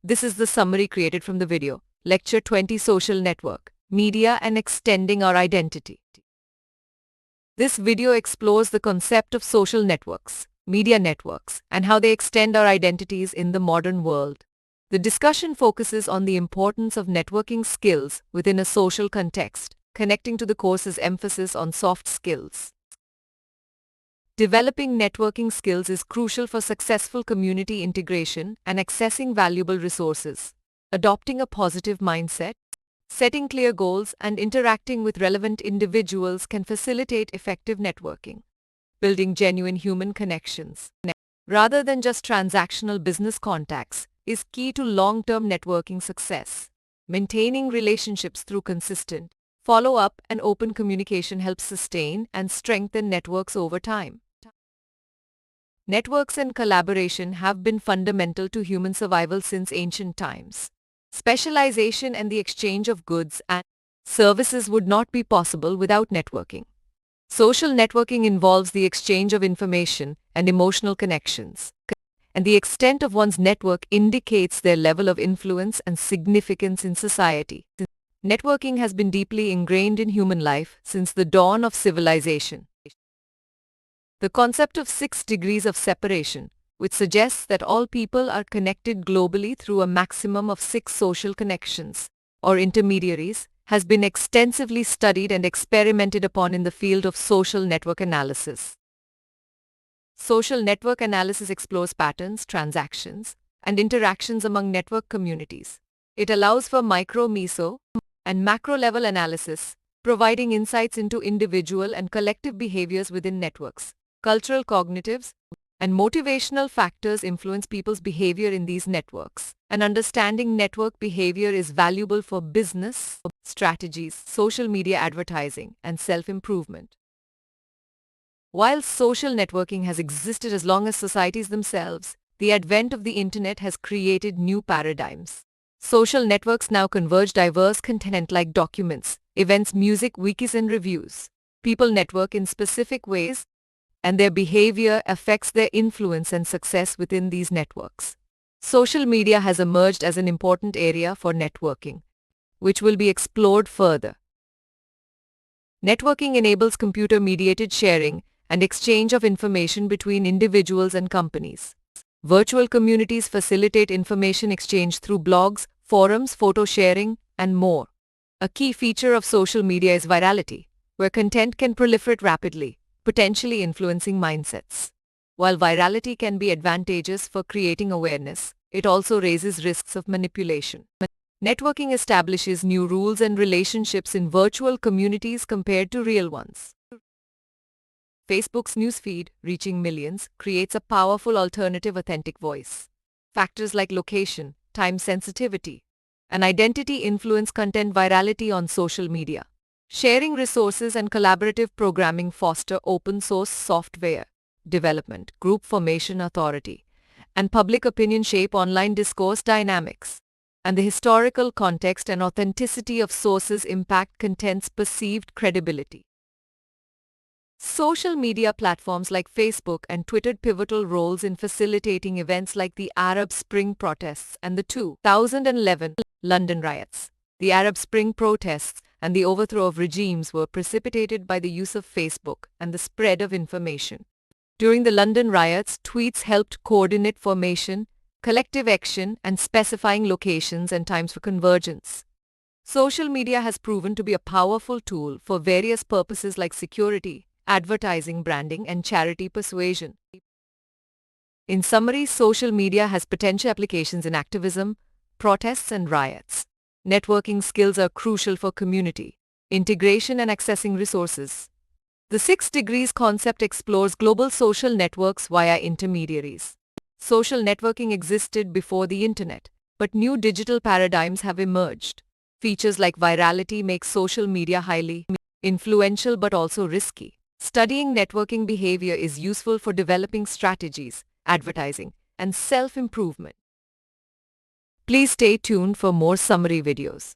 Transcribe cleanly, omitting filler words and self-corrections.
This is the summary created from the video. Lecture 20: Social Network, Media and Extending Our Identity. This video explores the concept of social networks, media networks, and how they extend our identities in the modern world. The discussion focuses on the importance of networking skills within a social context, connecting to the course's emphasis on soft skills. Developing networking skills is crucial for successful community integration and accessing valuable resources. Adopting a positive mindset, setting clear goals, and interacting with relevant individuals can facilitate effective networking. Building genuine human connections, rather than just transactional business contacts, is key to long-term networking success. Maintaining relationships through consistent follow-up and open communication helps sustain and strengthen networks over time. Networks and collaboration have been fundamental to human survival since ancient times. Specialization and the exchange of goods and services would not be possible without networking. Social networking involves the exchange of information and emotional connections, and the extent of one's network indicates their level of influence and significance in society. Networking has been deeply ingrained in human life since the dawn of civilization. The concept of 6 degrees of separation, which suggests that all people are connected globally through a maximum of 6 social connections, or intermediaries, has been extensively studied and experimented upon in the field of social network analysis. Social network analysis explores patterns, transactions, and interactions among network communities. It allows for micro, meso, and macro-level analysis, providing insights into individual and collective behaviors within networks. Cultural, cognitive, and motivational factors influence people's behavior in these networks, and understanding network behavior is valuable for business strategies, social media advertising, and self-improvement. While social networking has existed as long as societies themselves, the advent of the internet has created new paradigms. Social networks now converge diverse content like documents, events, music, wikis, and reviews. People network in specific ways, and their behavior affects their influence and success within these networks. Social media has emerged as an important area for networking, which will be explored further. Networking enables computer-mediated sharing and exchange of information between individuals and companies. Virtual communities facilitate information exchange through blogs, forums, photo sharing, and more. A key feature of social media is virality, where content can proliferate rapidly, potentially influencing mindsets. While virality can be advantageous for creating awareness, it also raises risks of manipulation. Networking establishes new rules and relationships in virtual communities compared to real ones. Facebook's newsfeed, reaching millions, creates a powerful alternative authentic voice. Factors like location, time sensitivity, and identity influence content virality on social media. Sharing resources and collaborative programming foster open source software development, group formation authority, and public opinion shape online discourse dynamics. And the historical context and authenticity of sources impact content's perceived credibility. Social media platforms like Facebook and Twitter pivotal roles in facilitating events like the Arab Spring protests and the 2011 London riots. The Arab Spring protests and the overthrow of regimes were precipitated by the use of Facebook and the spread of information. During the London riots, tweets helped coordinate formation, collective action, and specifying locations and times for convergence. Social media has proven to be a powerful tool for various purposes like security, advertising, branding, and charity persuasion. In summary, social media has potential applications in activism, protests, and riots. Networking skills are crucial for community integration and accessing resources. The 6 degrees concept explores global social networks via intermediaries. Social networking existed before the internet, but new digital paradigms have emerged. Features like virality make social media highly influential but also risky. Studying networking behavior is useful for developing strategies, advertising, and self-improvement. Please stay tuned for more summary videos.